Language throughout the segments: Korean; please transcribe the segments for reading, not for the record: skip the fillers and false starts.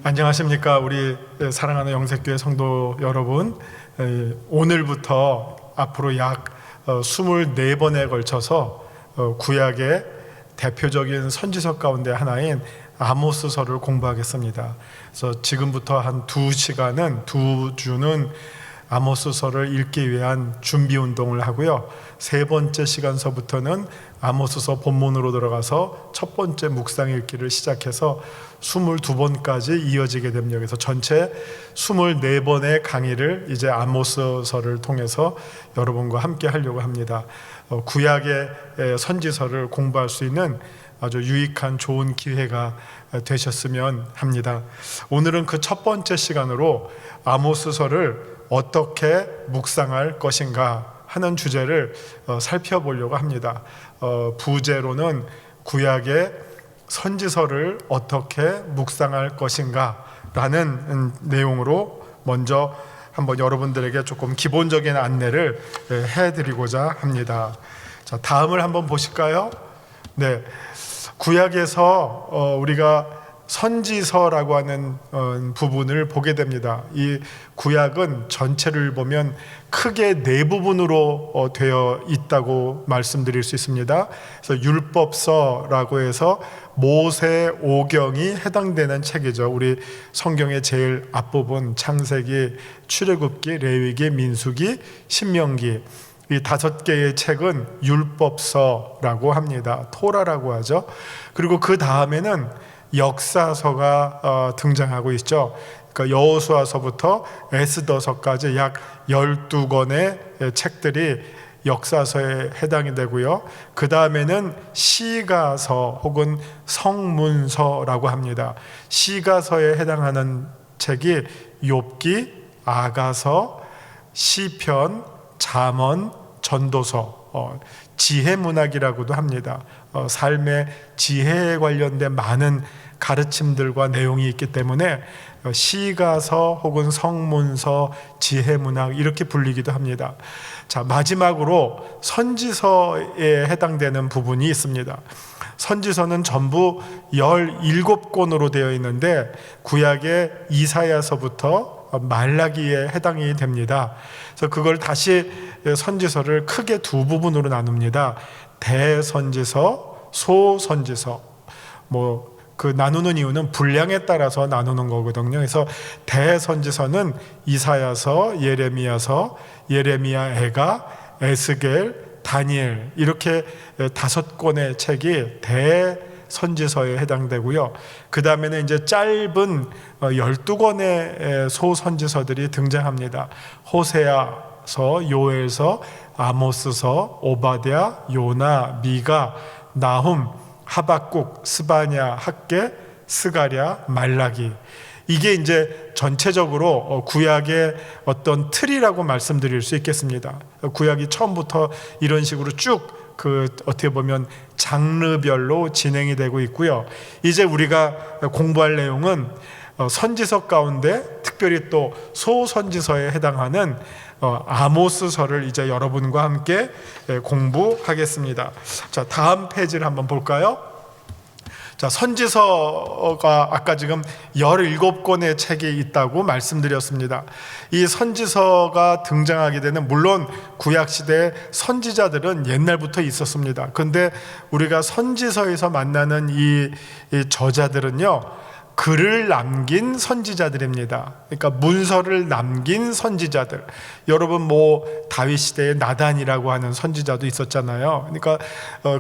안녕하십니까. 우리 사랑하는 영색교회 성도 여러분, 오늘부터 앞으로 약 24번에 걸쳐서 구약의 대표적인 선지서 가운데 하나인 아모스서를 공부하겠습니다. 그래서 지금부터 한 2시간은, 2주는 아모스서를 읽기 위한 준비 운동을 하고요. 3번째 시간서부터는 아모스서 본문으로 들어가서 첫 번째 묵상 읽기를 시작해서 22번까지 이어지게 됩니다. 그래서 전체 24번의 강의를 이제 아모스서를 통해서 여러분과 함께 하려고 합니다. 구약의 선지서를 공부할 수 있는 아주 유익한 좋은 기회가 되셨으면 합니다. 오늘은 그 첫 번째 시간으로 아모스서를 어떻게 묵상할 것인가 하는 주제를 살펴보려고 합니다. 부제로는 구약의 선지서를 어떻게 묵상할 것인가 라는 내용으로 먼저 한번 여러분들에게 조금 기본적인 안내를 해드리고자 합니다. 자, 다음을 한번 보실까요? 네, 구약에서 우리가 선지서라고 하는 부분을 보게 됩니다. 이 구약은 전체를 보면 크게 4부분으로 되어 있다고 말씀드릴 수 있습니다. 그래서 율법서라고 해서 모세오경이 해당되는 책이죠. 우리 성경의 제일 앞부분 창세기, 출애굽기, 레위기, 민수기, 신명기, 이 5개의 책은 율법서라고 합니다. 토라라고 하죠. 그리고 그 다음에는 역사서가 등장하고 있죠. 그러니까 여호수아서부터 에스더서까지 약 12권의 책들이 역사서에 해당이 되고요. 그 다음에는 시가서 혹은 성문서라고 합니다. 시가서에 해당하는 책이 욥기, 아가서, 시편, 잠언, 전도서, 지혜문학이라고도 합니다. 삶의 지혜에 관련된 많은 가르침들과 내용이 있기 때문에 시가서 혹은 성문서, 지혜문학 이렇게 불리기도 합니다. 자, 마지막으로 선지서에 해당되는 부분이 있습니다. 선지서는 전부 17권으로 되어 있는데 구약의 이사야서부터 말라기에 해당이 됩니다. 그래서 그걸 다시 선지서를 크게 2부분으로 나눕니다. 대선지서, 소선지서. 그 나누는 이유는 분량에 따라서 나누는 거거든요. 그래서 대선지서는 이사야서, 예레미야서, 예레미야애가, 에스겔, 다니엘 이렇게 5권의 책이 대선지서에 해당되고요. 그 다음에는 이제 짧은 12권의 소선지서들이 등장합니다. 호세아서, 요엘서, 아모스서, 오바댜, 요나, 미가, 나훔, 하박국, 스바냐, 학개, 스가랴, 말라기. 이게 이제 전체적으로 구약의 어떤 틀이라고 말씀드릴 수 있겠습니다. 구약이 처음부터 이런 식으로 쭉 어떻게 보면 장르별로 진행이 되고 있고요. 이제 우리가 공부할 내용은 선지서 가운데 특별히 또 소선지서에 해당하는 아모스서를 이제 여러분과 함께 공부하겠습니다. 자, 다음 페이지를 한번 볼까요? 자, 선지서가 아까 지금 17권의 책이 있다고 말씀드렸습니다. 이 선지서가 등장하게 되는, 물론 구약시대 선지자들은 옛날부터 있었습니다. 그런데 우리가 선지서에서 만나는 이 저자들은요, 글을 남긴 선지자들입니다. 그러니까 문서를 남긴 선지자들. 여러분 다윗 시대에 나단이라고 하는 선지자도 있었잖아요. 그러니까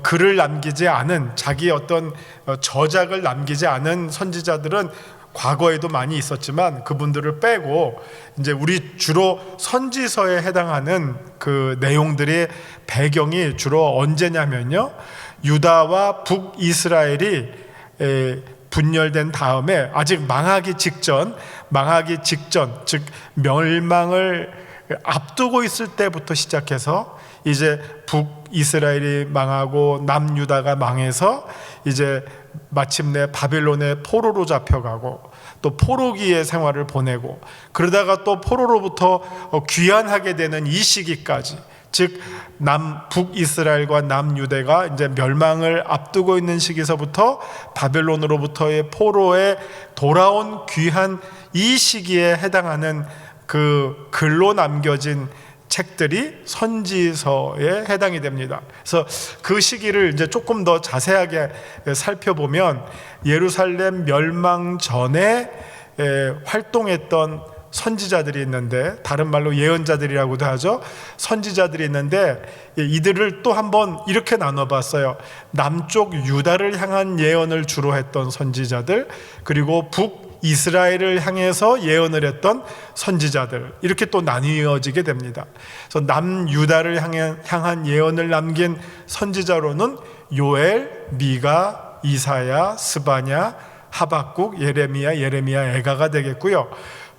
글을 남기지 않은, 자기 어떤 저작을 남기지 않은 선지자들은 과거에도 많이 있었지만 그분들을 빼고 이제 우리 주로 선지서에 해당하는 그 내용들의 배경이 주로 언제냐면요, 유다와 북이스라엘이 분열된 다음에 아직 망하기 직전, 즉 멸망을 앞두고 있을 때부터 시작해서 이제 북이스라엘이 망하고 남유다가 망해서 이제 마침내 바벨론의 포로로 잡혀가고 또 포로기의 생활을 보내고, 그러다가 또 포로로부터 귀환하게 되는 이 시기까지 즉 북이스라엘과 남유대가 이제 멸망을 앞두고 있는 시기서부터 바벨론으로부터의 포로에 돌아온 귀한 이 시기에 해당하는 그 글로 남겨진 책들이 선지서에 해당이 됩니다. 그래서 그 시기를 이제 조금 더 자세하게 살펴보면 예루살렘 멸망 전에 활동했던 선지자들이 있는데, 다른 말로 예언자들이라고도 하죠. 선지자들이 있는데 이들을 또 한번 이렇게 나눠봤어요. 남쪽 유다를 향한 예언을 주로 했던 선지자들, 그리고 북이스라엘을 향해서 예언을 했던 선지자들, 이렇게 또 나뉘어지게 됩니다. 그래서 남유다를 향한 예언을 남긴 선지자로는 요엘, 미가, 이사야, 스바냐, 하박국, 예레미야, 에가가 되겠고요.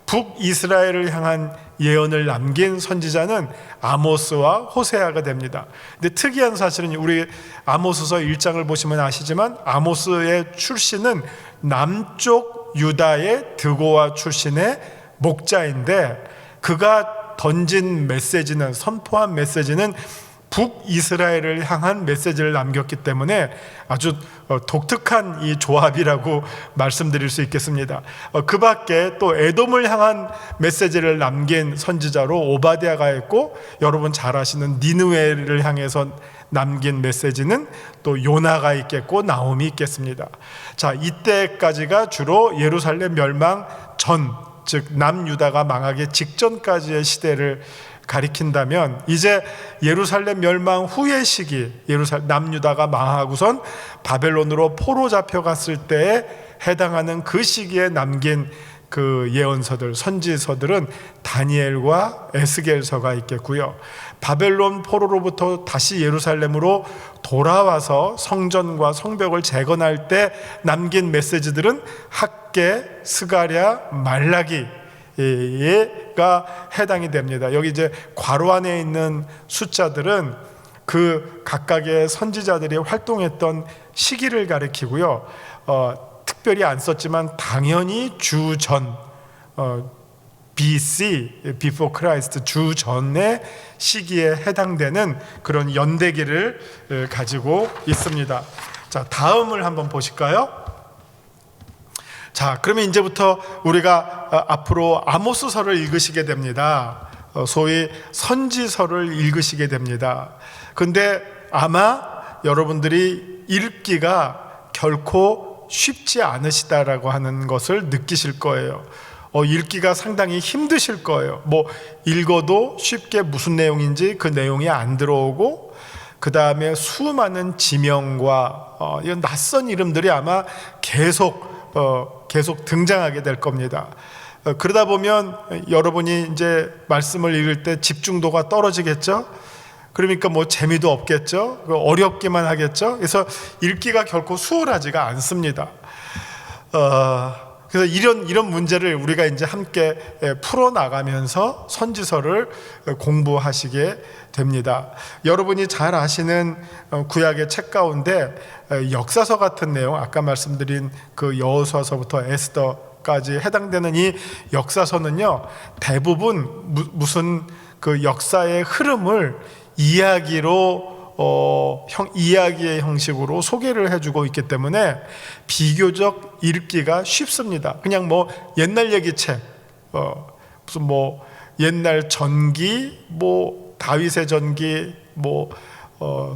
북이스라엘을 향한 예언을 남긴 선지자는 아모스와 호세아가 됩니다. 근데 특이한 사실은 우리 아모스서 1장을 보시면 아시지만 아모스의 출신은 남쪽 유다의 드고아 출신의 목자인데, 그가 던진 메시지는, 선포한 메시지는 북이스라엘을 향한 메시지를 남겼기 때문에 아주 독특한 이 조합이라고 말씀드릴 수 있겠습니다. 그 밖에 또 에돔을 향한 메시지를 남긴 선지자로 오바댜가 있고, 여러분 잘 아시는 니느웨를 향해서 남긴 메시지는 또 요나가 있겠고 나홈이 있겠습니다. 자, 이때까지가 주로 예루살렘 멸망 전, 즉 남유다가 망하기 직전까지의 시대를 가리킨다면, 이제 예루살렘 멸망 후의 시기, 남유다가 망하고선 바벨론으로 포로 잡혀갔을 때에 해당하는 그 시기에 남긴 그 예언서들, 선지서들은 다니엘과 에스겔서가 있겠고요. 바벨론 포로로부터 다시 예루살렘으로 돌아와서 성전과 성벽을 재건할 때 남긴 메시지들은 학개, 스가랴, 말라기 가 해당이 됩니다. 여기 이제 괄호 안에 있는 숫자들은 그 각각의 선지자들이 활동했던 시기를 가리키고요. 특별히 안 썼지만 당연히 주전, BC, Before Christ, 주전의 시기에 해당되는 그런 연대기를 가지고 있습니다. 자, 다음을 한번 보실까요? 자, 그러면 이제부터 우리가 앞으로 아모스서를 읽으시게 됩니다. 소위 선지서를 읽으시게 됩니다. 근데 아마 여러분들이 읽기가 결코 쉽지 않으시다라고 하는 것을 느끼실 거예요. 읽기가 상당히 힘드실 거예요. 뭐 읽어도 쉽게 무슨 내용인지 그 내용이 안 들어오고, 그 다음에 수많은 지명과 이런 낯선 이름들이 아마 계속 등장하게 될 겁니다. 그러다 보면 여러분이 이제 말씀을 읽을 때 집중도가 떨어지겠죠. 그러니까 뭐 재미도 없겠죠. 어렵기만 하겠죠. 그래서 읽기가 결코 수월하지가 않습니다. 그래서 이런 문제를 우리가 이제 함께 풀어나가면서 선지서를 공부하시게 됩니다. 여러분이 잘 아시는 구약의 책 가운데 역사서 같은 내용, 아까 말씀드린 그 여호수아서부터 에스더까지 해당되는 이 역사서는요, 대부분 무슨 그 역사의 흐름을 이야기의 형식으로 소개를 해주고 있기 때문에 비교적 읽기가 쉽습니다. 그냥 뭐 옛날 얘기책, 무슨 뭐 옛날 전기, 뭐 다윗의 전기, 뭐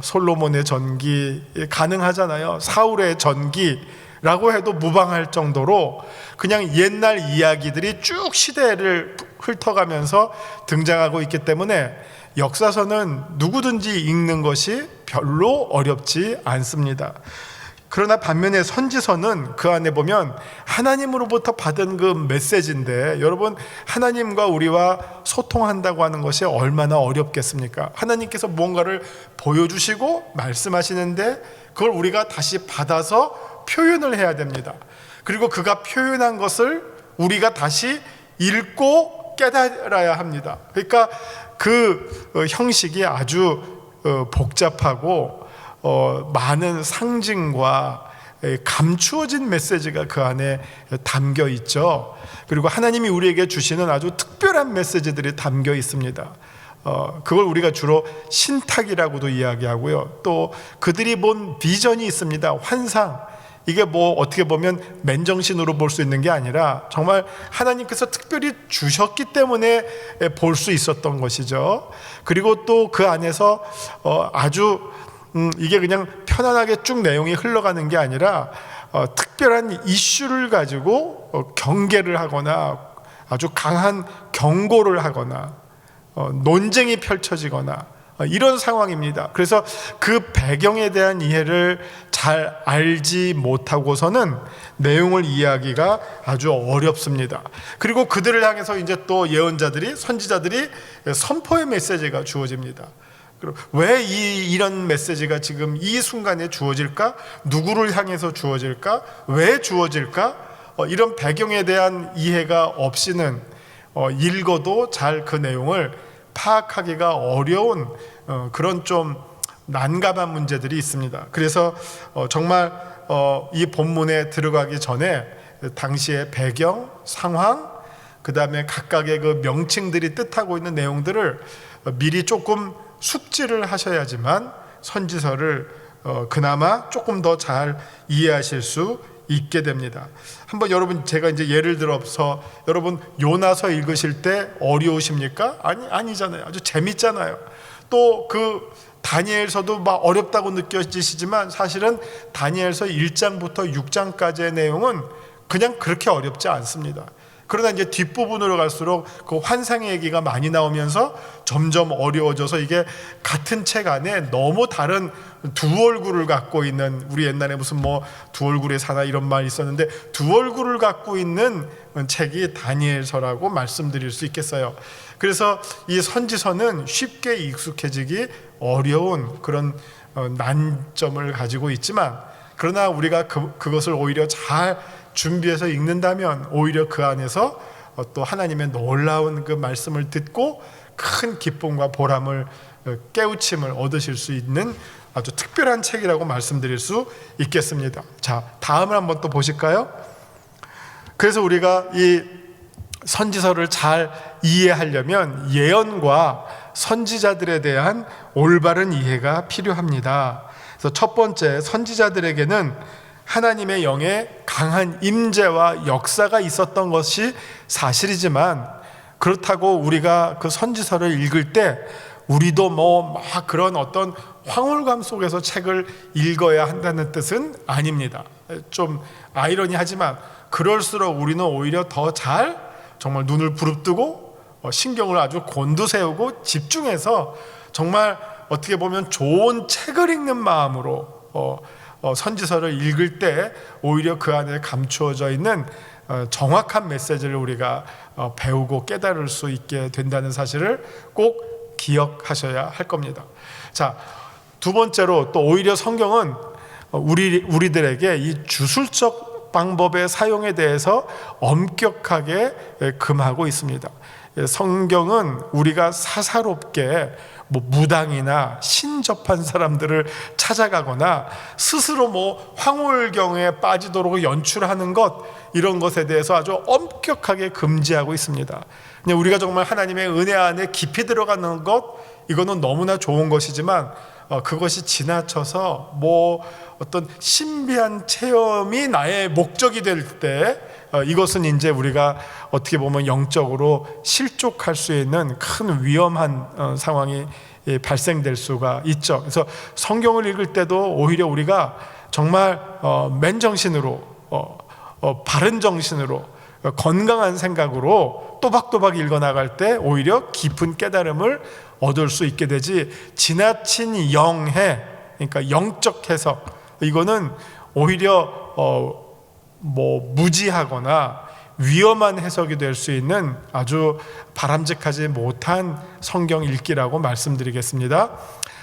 솔로몬의 전기 가능하잖아요. 사울의 전기라고 해도 무방할 정도로 그냥 옛날 이야기들이 쭉 시대를 훑어가면서 등장하고 있기 때문에 역사서는 누구든지 읽는 것이 별로 어렵지 않습니다. 그러나 반면에 선지서는 그 안에 보면 하나님으로부터 받은 그 메시지인데, 여러분 하나님과 우리와 소통한다고 하는 것이 얼마나 어렵겠습니까? 하나님께서 뭔가를 보여주시고 말씀하시는데 그걸 우리가 다시 받아서 표현을 해야 됩니다. 그리고 그가 표현한 것을 우리가 다시 읽고 깨달아야 합니다. 그러니까 그 형식이 아주 복잡하고 많은 상징과 감추어진 메시지가 그 안에 담겨 있죠. 그리고 하나님이 우리에게 주시는 아주 특별한 메시지들이 담겨 있습니다. 그걸 우리가 주로 신탁이라고도 이야기하고요. 또 그들이 본 비전이 있습니다. 환상. 이게 뭐 어떻게 보면 맨정신으로 볼 수 있는 게 아니라 정말 하나님께서 특별히 주셨기 때문에 볼 수 있었던 것이죠. 그리고 또 그 안에서 아주 이게 그냥 편안하게 쭉 내용이 흘러가는 게 아니라 특별한 이슈를 가지고 경계를 하거나 아주 강한 경고를 하거나 논쟁이 펼쳐지거나 이런 상황입니다. 그래서 그 배경에 대한 이해를 잘 알지 못하고서는 내용을 이해하기가 아주 어렵습니다. 그리고 그들을 향해서 이제 또 예언자들이, 선지자들이 선포의 메시지가 주어집니다. 왜 이런 메시지가 지금 이 순간에 주어질까? 누구를 향해서 주어질까? 왜 주어질까? 이런 배경에 대한 이해가 없이는 읽어도 잘 그 내용을 파악하기가 어려운 그런 좀 난감한 문제들이 있습니다. 그래서 정말 이 본문에 들어가기 전에 당시의 배경, 상황, 그 다음에 각각의 그 명칭들이 뜻하고 있는 내용들을 미리 조금 숙지를 하셔야지만 선지서를 그나마 조금 더 잘 이해하실 수 있게 됩니다. 한번 여러분, 제가 이제 예를 들어서 여러분 요나서 읽으실 때 어려우십니까? 아니잖아요. 아주 재밌잖아요. 또 그 다니엘서도 막 어렵다고 느껴지시지만 사실은 다니엘서 1장부터 6장까지의 내용은 그냥 그렇게 어렵지 않습니다. 그러나 이제 뒷부분으로 갈수록 그 환상의 얘기가 많이 나오면서 점점 어려워져서 이게 같은 책 안에 너무 다른 두 얼굴을 갖고 있는, 우리 옛날에 무슨 뭐 두 얼굴의 사나 이런 말 있었는데 두 얼굴을 갖고 있는 책이 다니엘서라고 말씀드릴 수 있겠어요. 그래서 이 선지서는 쉽게 익숙해지기 어려운 그런 난점을 가지고 있지만, 그러나 우리가 그것을 오히려 잘 준비해서 읽는다면 오히려 그 안에서 또 하나님의 놀라운 그 말씀을 듣고 큰 기쁨과 보람을, 깨우침을 얻으실 수 있는 아주 특별한 책이라고 말씀드릴 수 있겠습니다. 자, 다음을 한번 또 보실까요? 그래서 우리가 이 선지서를 잘 이해하려면 예언과 선지자들에 대한 올바른 이해가 필요합니다. 그래서 첫 번째, 선지자들에게는 하나님의 영의 강한 임재와 역사가 있었던 것이 사실이지만, 그렇다고 우리가 그 선지서를 읽을 때 우리도 뭐 막 그런 어떤 황홀감 속에서 책을 읽어야 한다는 뜻은 아닙니다. 좀 아이러니하지만 그럴수록 우리는 오히려 더 잘 정말 눈을 부릅뜨고 신경을 아주 곤두세우고 집중해서 정말 어떻게 보면 좋은 책을 읽는 마음으로 선지서를 읽을 때 오히려 그 안에 감추어져 있는 정확한 메시지를 우리가 배우고 깨달을 수 있게 된다는 사실을 꼭 기억하셔야 할 겁니다. 자, 두 번째로 또 오히려 성경은 우리들에게 이 주술적 방법의 사용에 대해서 엄격하게 금하고 있습니다. 성경은 우리가 사사롭게 뭐 무당이나 신접한 사람들을 찾아가거나 스스로 뭐 황홀경에 빠지도록 연출하는 것, 이런 것에 대해서 아주 엄격하게 금지하고 있습니다. 그냥 우리가 정말 하나님의 은혜 안에 깊이 들어가는 것, 이거는 너무나 좋은 것이지만 그것이 지나쳐서 뭐 어떤 신비한 체험이 나의 목적이 될 때 이것은 이제 우리가 어떻게 보면 영적으로 실족할 수 있는 큰 위험한 상황이 발생될 수가 있죠. 그래서 성경을 읽을 때도 오히려 우리가 정말 맨정신으로, 바른 정신으로, 건강한 생각으로 또박또박 읽어나갈 때 오히려 깊은 깨달음을 얻을 수 있게 되지, 지나친 영해, 그러니까 영적 해석, 이거는 오히려 뭐 무지하거나 위험한 해석이 될 수 있는 아주 바람직하지 못한 성경 읽기라고 말씀드리겠습니다.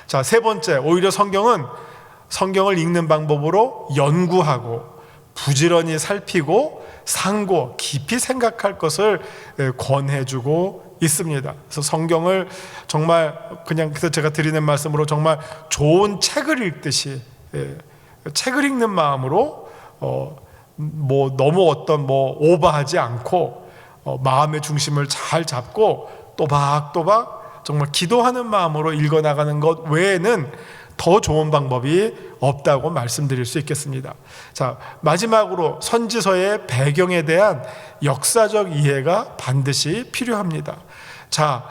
자, 세 번째, 오히려 성경을 읽는 방법으로 연구하고 부지런히 살피고 상고 깊이 생각할 것을 권해주고 있습니다. 그래서 성경을 정말 그냥, 그래서 제가 드리는 말씀으로 정말 좋은 책을 읽듯이, 책을 읽는 마음으로 뭐 너무 어떤 오버하지 않고 마음의 중심을 잘 잡고 또박또박 정말 기도하는 마음으로 읽어나가는 것 외에는 더 좋은 방법이 없다고 말씀드릴 수 있겠습니다. 자, 마지막으로 선지서의 배경에 대한 역사적 이해가 반드시 필요합니다. 자,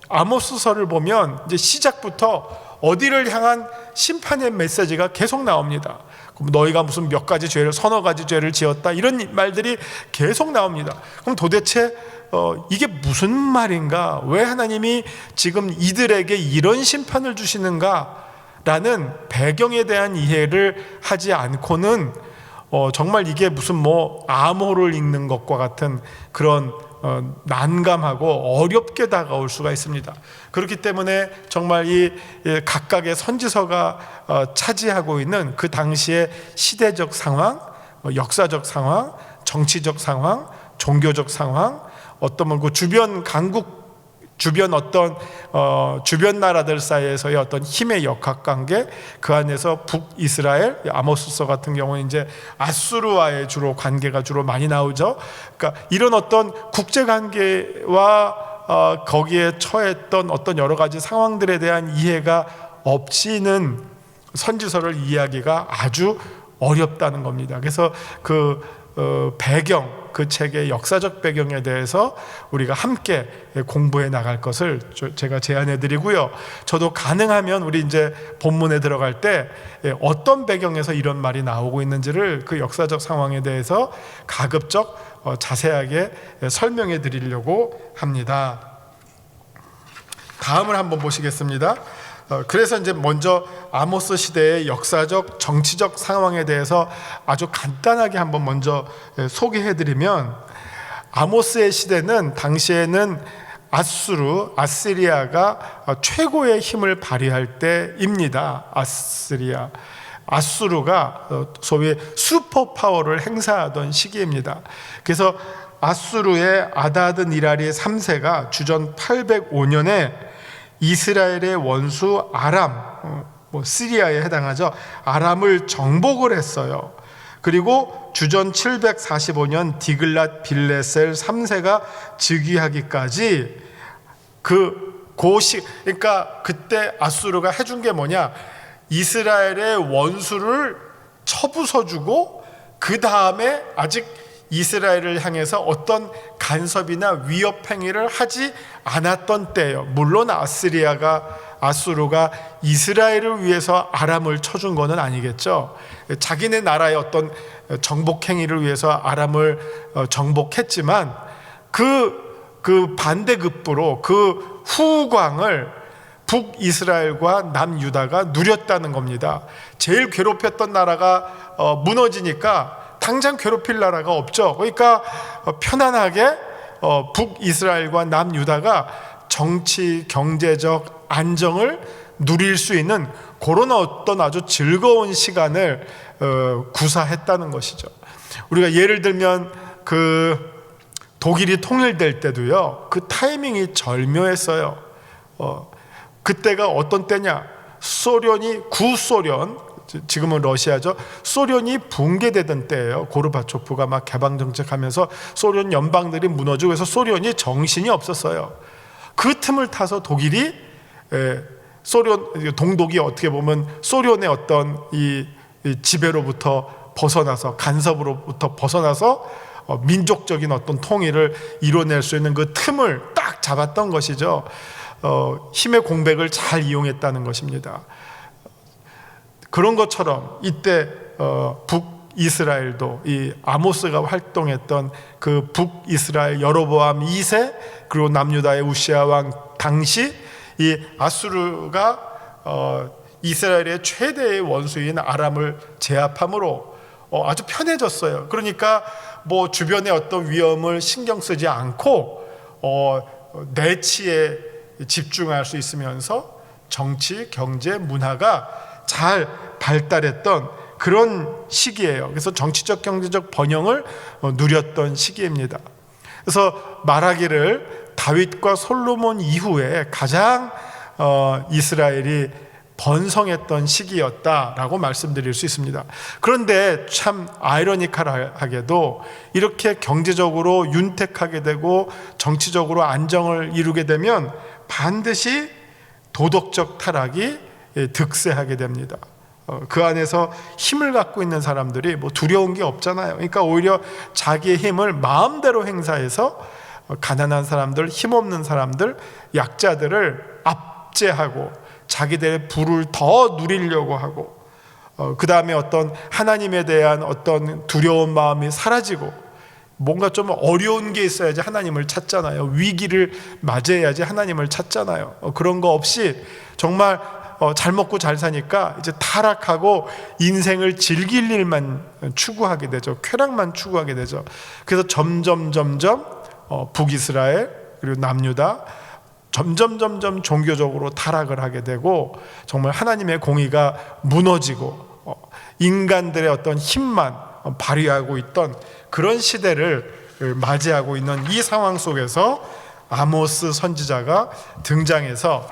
아모스서를 보면 이제 시작부터 어디를 향한 심판의 메시지가 계속 나옵니다. 너희가 무슨 몇 가지 죄를, 서너 가지 죄를 지었다, 이런 말들이 계속 나옵니다. 그럼 도대체 이게 무슨 말인가? 왜 하나님이 지금 이들에게 이런 심판을 주시는가? 라는 배경에 대한 이해를 하지 않고는 정말 이게 무슨 암호를 읽는 것과 같은 그런 난감하고 어렵게 다가올 수가 있습니다. 그렇기 때문에 정말 이 각각의 선지서가 차지하고 있는 그 당시의 시대적 상황, 역사적 상황, 정치적 상황, 종교적 상황, 어떤 그 주변 강국, 주변 주변 나라들 사이에서의 어떤 힘의 역학관계, 그 안에서 북이스라엘, 아모스서 같은 경우는 이제 아수르와의 주로 관계가 주로 많이 나오죠. 그러니까 이런 어떤 국제관계와 거기에 처했던 어떤 여러 가지 상황들에 대한 이해가 없이는 선지서를 이해하기가 아주 어렵다는 겁니다. 그래서 배경, 그 책의 역사적 배경에 대해서 우리가 함께 공부해 나갈 것을 제가 제안해 드리고요. 저도 가능하면 우리 이제 본문에 들어갈 때 어떤 배경에서 이런 말이 나오고 있는지를 그 역사적 상황에 대해서 가급적 자세하게 설명해 드리려고 합니다. 다음을 한번 보시겠습니다. 그래서 이제 먼저 아모스 시대의 역사적, 정치적 상황에 대해서 아주 간단하게 한번 먼저 소개해드리면, 아모스의 시대는 당시에는 아시리아가 최고의 힘을 발휘할 때입니다. 아수르가 소위 슈퍼파워를 행사하던 시기입니다. 그래서 아수르의 아다드 니라리 3세가 주전 805년에 이스라엘의 원수 아람, 시리아에 해당하죠, 아람을 정복을 했어요. 그리고 주전 745년 디글랏 빌레셀 3세가 즉위하기까지 그러니까 그때 아수르가 해준 게 뭐냐, 이스라엘의 원수를 쳐부숴주고 그 다음에 아직 이스라엘을 향해서 어떤 간섭이나 위협 행위를 하지 않았던 때예요. 물론 아수르가 이스라엘을 위해서 아람을 쳐준 것은 아니겠죠. 자기네 나라의 어떤 정복 행위를 위해서 아람을 정복했지만 그 반대급부로 그 후광을 북이스라엘과 남유다가 누렸다는 겁니다. 제일 괴롭혔던 나라가 무너지니까 당장 괴롭힐 나라가 없죠. 그러니까 편안하게 북이스라엘과 남유다가 정치, 경제적 안정을 누릴 수 있는 그런 어떤 아주 즐거운 시간을 구사했다는 것이죠. 우리가 예를 들면 독일이 통일될 때도요, 그 타이밍이 절묘했어요. 그때가 어떤 때냐, 구소련, 지금은 러시아죠, 소련이 붕괴되던 때예요. 고르바초프가 막 개방 정책하면서 소련 연방들이 무너지고, 그래서 소련이 정신이 없었어요. 그 틈을 타서 독일이 동독이 어떻게 보면 소련의 어떤 이 지배로부터 벗어나서, 간섭으로부터 벗어나서 민족적인 어떤 통일을 이뤄낼 수 있는 그 틈을 딱 잡았던 것이죠. 힘의 공백을 잘 이용했다는 것입니다. 그런 것처럼 이때 북이스라엘도 이 아모스가 활동했던 그 북이스라엘 여로보암 2세, 그리고 남유다의 우시아 왕 당시 이 아수르가 이스라엘의 최대의 원수인 아람을 제압함으로 아주 편해졌어요. 그러니까 주변의 어떤 위험을 신경 쓰지 않고 내치에 집중할 수 있으면서 정치, 경제, 문화가 잘 발달했던 그런 시기예요. 그래서 정치적, 경제적 번영을 누렸던 시기입니다. 그래서 말하기를 다윗과 솔로몬 이후에 가장 이스라엘이 번성했던 시기였다라고 말씀드릴 수 있습니다. 그런데 참 아이러니컬하게도 이렇게 경제적으로 윤택하게 되고 정치적으로 안정을 이루게 되면 반드시 도덕적 타락이 득세하게 됩니다. 그 안에서 힘을 갖고 있는 사람들이 뭐 두려운 게 없잖아요. 그러니까 오히려 자기의 힘을 마음대로 행사해서 가난한 사람들, 힘없는 사람들, 약자들을 압제하고 자기들의 부를 더 누리려고 하고, 그 다음에 어떤 하나님에 대한 어떤 두려운 마음이 사라지고, 뭔가 좀 어려운 게 있어야지 하나님을 찾잖아요. 위기를 맞이해야지 하나님을 찾잖아요. 그런 거 없이 정말 잘 먹고 잘 사니까 이제 타락하고 인생을 즐길 일만 추구하게 되죠. 쾌락만 추구하게 되죠. 그래서 점점 북이스라엘 그리고 남유다 점점 종교적으로 타락을 하게 되고, 정말 하나님의 공의가 무너지고 인간들의 어떤 힘만 발휘하고 있던 그런 시대를 맞이하고 있는 이 상황 속에서 아모스 선지자가 등장해서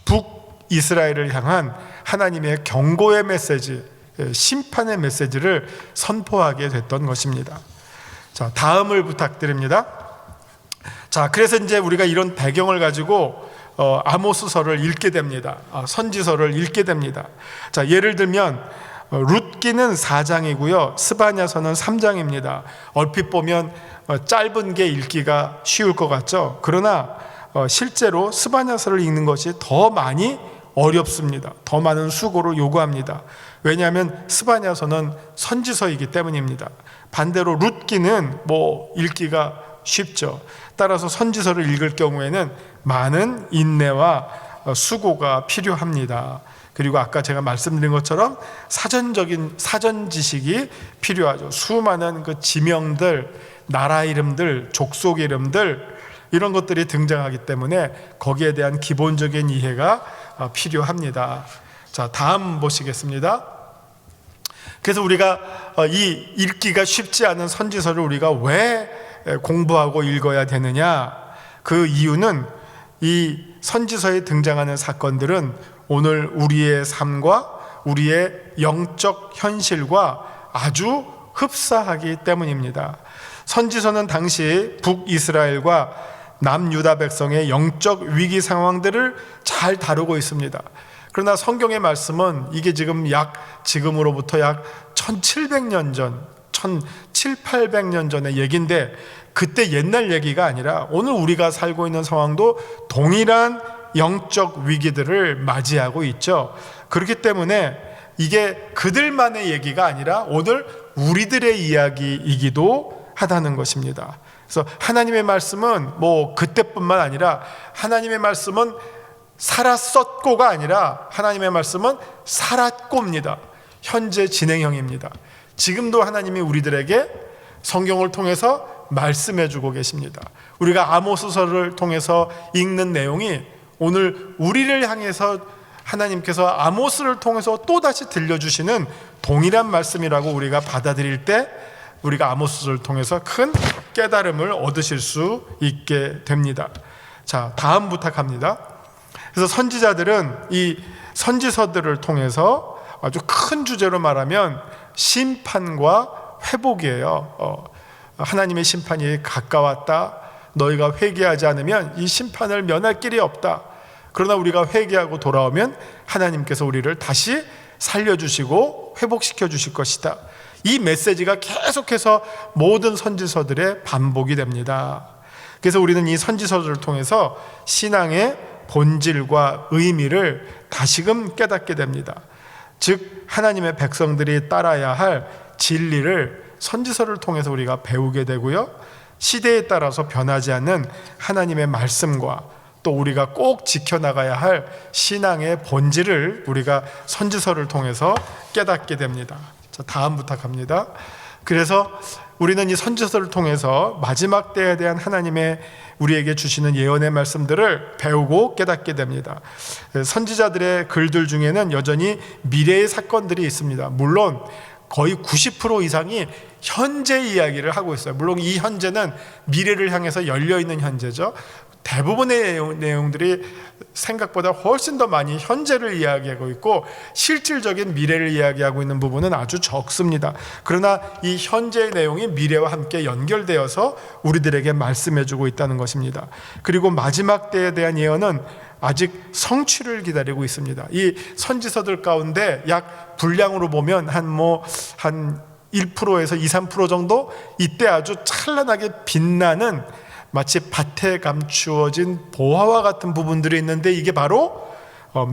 북이스라엘을 향한 하나님의 경고의 메시지, 심판의 메시지를 선포하게 됐던 것입니다. 자, 다음을 부탁드립니다. 자, 그래서 이제 우리가 이런 배경을 가지고 아모스서를 읽게 됩니다. 선지서를 읽게 됩니다. 자, 예를 들면 룻기는 4장이고요 스바냐서는 3장입니다. 얼핏 보면 짧은 게 읽기가 쉬울 것 같죠. 그러나 실제로 스바냐서를 읽는 것이 더 많이 어렵습니다. 더 많은 수고를 요구합니다. 왜냐하면 스바냐서는 선지서이기 때문입니다. 반대로 룻기는 뭐 읽기가 쉽죠. 따라서 선지서를 읽을 경우에는 많은 인내와 수고가 필요합니다. 그리고 아까 제가 말씀드린 것처럼 사전 지식이 필요하죠. 수많은 그 지명들, 나라 이름들, 족속 이름들, 이런 것들이 등장하기 때문에 거기에 대한 기본적인 이해가 필요합니다. 자, 다음 보시겠습니다. 그래서 우리가 이 읽기가 쉽지 않은 선지서를 우리가 왜 공부하고 읽어야 되느냐? 그 이유는 이 선지서에 등장하는 사건들은 오늘 우리의 삶과 우리의 영적 현실과 아주 흡사하기 때문입니다. 선지서는 당시 북이스라엘과 남유다 백성의 영적 위기 상황들을 잘 다루고 있습니다. 그러나 성경의 말씀은 이게 지금으로부터 약 1700년 전, 1700~1800년 전의 얘기인데, 그때 옛날 얘기가 아니라 오늘 우리가 살고 있는 상황도 동일한 영적 위기들을 맞이하고 있죠. 그렇기 때문에 이게 그들만의 얘기가 아니라 오늘 우리들의 이야기이기도 하다는 것입니다. 그래서 하나님의 말씀은 뭐 그때뿐만 아니라 하나님의 말씀은 살았었고가 아니라 하나님의 말씀은 살았고입니다. 현재 진행형입니다. 지금도 하나님이 우리들에게 성경을 통해서 말씀해 주고 계십니다. 우리가 아모스서를 통해서 읽는 내용이 오늘 우리를 향해서 하나님께서 아모스를 통해서 또다시 들려주시는 동일한 말씀이라고 우리가 받아들일 때 우리가 아모스를 통해서 큰 깨달음을 얻으실 수 있게 됩니다. 자, 다음 부탁합니다. 그래서 선지자들은 이 선지서들을 통해서 아주 큰 주제로 말하면 심판과 회복이에요. 하나님의 심판이 가까웠다. 너희가 회개하지 않으면 이 심판을 면할 길이 없다. 그러나 우리가 회개하고 돌아오면 하나님께서 우리를 다시 살려주시고 회복시켜 주실 것이다. 이 메시지가 계속해서 모든 선지서들의 반복이 됩니다. 그래서 우리는 이 선지서들을 통해서 신앙의 본질과 의미를 다시금 깨닫게 됩니다. 즉 하나님의 백성들이 따라야 할 진리를 선지서를 통해서 우리가 배우게 되고요, 시대에 따라서 변하지 않는 하나님의 말씀과 또 우리가 꼭 지켜나가야 할 신앙의 본질을 우리가 선지서를 통해서 깨닫게 됩니다. 자, 다음 부탁합니다. 그래서 우리는 이 선지서를 통해서 마지막 때에 대한 하나님의 우리에게 주시는 예언의 말씀들을 배우고 깨닫게 됩니다. 선지자들의 글들 중에는 여전히 미래의 사건들이 있습니다. 물론 거의 90% 이상이 현재 이야기를 하고 있어요. 물론 이 현재는 미래를 향해서 열려있는 현재죠. 대부분의 내용들이 생각보다 훨씬 더 많이 현재를 이야기하고 있고 실질적인 미래를 이야기하고 있는 부분은 아주 적습니다. 그러나 이 현재의 내용이 미래와 함께 연결되어서 우리들에게 말씀해주고 있다는 것입니다. 그리고 마지막 때에 대한 예언은 아직 성취를 기다리고 있습니다. 이 선지서들 가운데 약 분량으로 보면 한 1%에서 2, 3% 정도 이때 아주 찬란하게 빛나는 마치 밭에 감추어진 보화와 같은 부분들이 있는데 이게 바로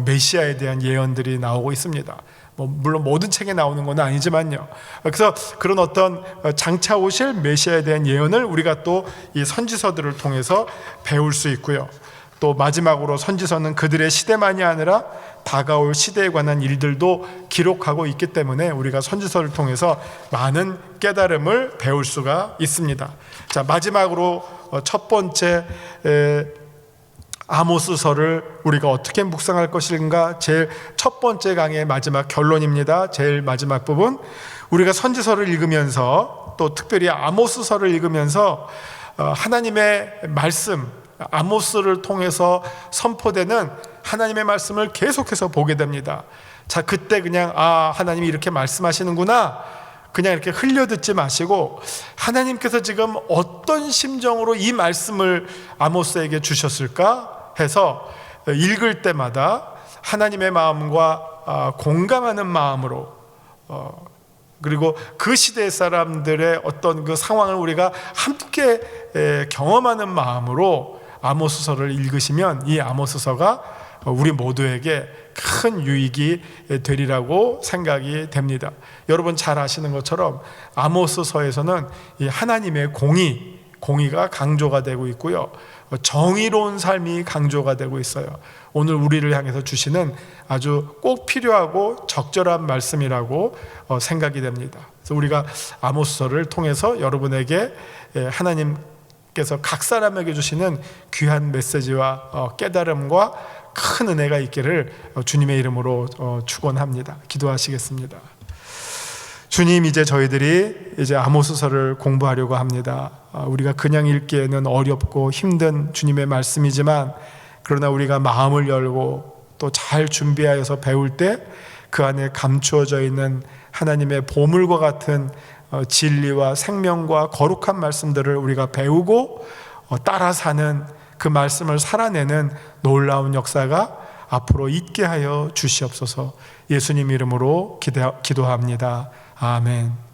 메시아에 대한 예언들이 나오고 있습니다. 물론 모든 책에 나오는 건 아니지만요. 그래서 그런 어떤 장차 오실 메시아에 대한 예언을 우리가 또 이 선지서들을 통해서 배울 수 있고요. 또 마지막으로 선지서는 그들의 시대만이 아니라 다가올 시대에 관한 일들도 기록하고 있기 때문에 우리가 선지서를 통해서 많은 깨달음을 배울 수가 있습니다. 자, 마지막으로 첫 번째 아모스서를 우리가 어떻게 묵상할 것인가, 제일 첫 번째 강의의 마지막 결론입니다. 제일 마지막 부분, 우리가 선지서를 읽으면서 또 특별히 아모스서를 읽으면서 하나님의 말씀, 아모스를 통해서 선포되는 하나님의 말씀을 계속해서 보게 됩니다. 자, 그때 그냥 하나님이 이렇게 말씀하시는구나 그냥 이렇게 흘려듣지 마시고 하나님께서 지금 어떤 심정으로 이 말씀을 아모스에게 주셨을까 해서 읽을 때마다 하나님의 마음과 공감하는 마음으로 그리고 그 시대 사람들의 어떤 그 상황을 우리가 함께 경험하는 마음으로 아모스서를 읽으시면 이 아모스서가 우리 모두에게 큰 유익이 되리라고 생각이 됩니다. 여러분 잘 아시는 것처럼 아모스서에서는 이 하나님의 공의가 강조가 되고 있고요, 정의로운 삶이 강조가 되고 있어요. 오늘 우리를 향해서 주시는 아주 꼭 필요하고 적절한 말씀이라고 생각이 됩니다. 그래서 우리가 아모스서를 통해서 여러분에게 하나님께서 각 사람에게 주시는 귀한 메시지와 깨달음과 큰 은혜가 있기를 주님의 이름으로 축원합니다. 기도하시겠습니다. 주님, 이제 저희들이 이제 아모스서를 공부하려고 합니다. 우리가 그냥 읽기에는 어렵고 힘든 주님의 말씀이지만 그러나 우리가 마음을 열고 또 잘 준비하여서 배울 때 그 안에 감추어져 있는 하나님의 보물과 같은 진리와 생명과 거룩한 말씀들을 우리가 배우고 따라 사는 그 말씀을 살아내는 놀라운 역사가 앞으로 있게 하여 주시옵소서. 예수님 이름으로 기도합니다. 아멘.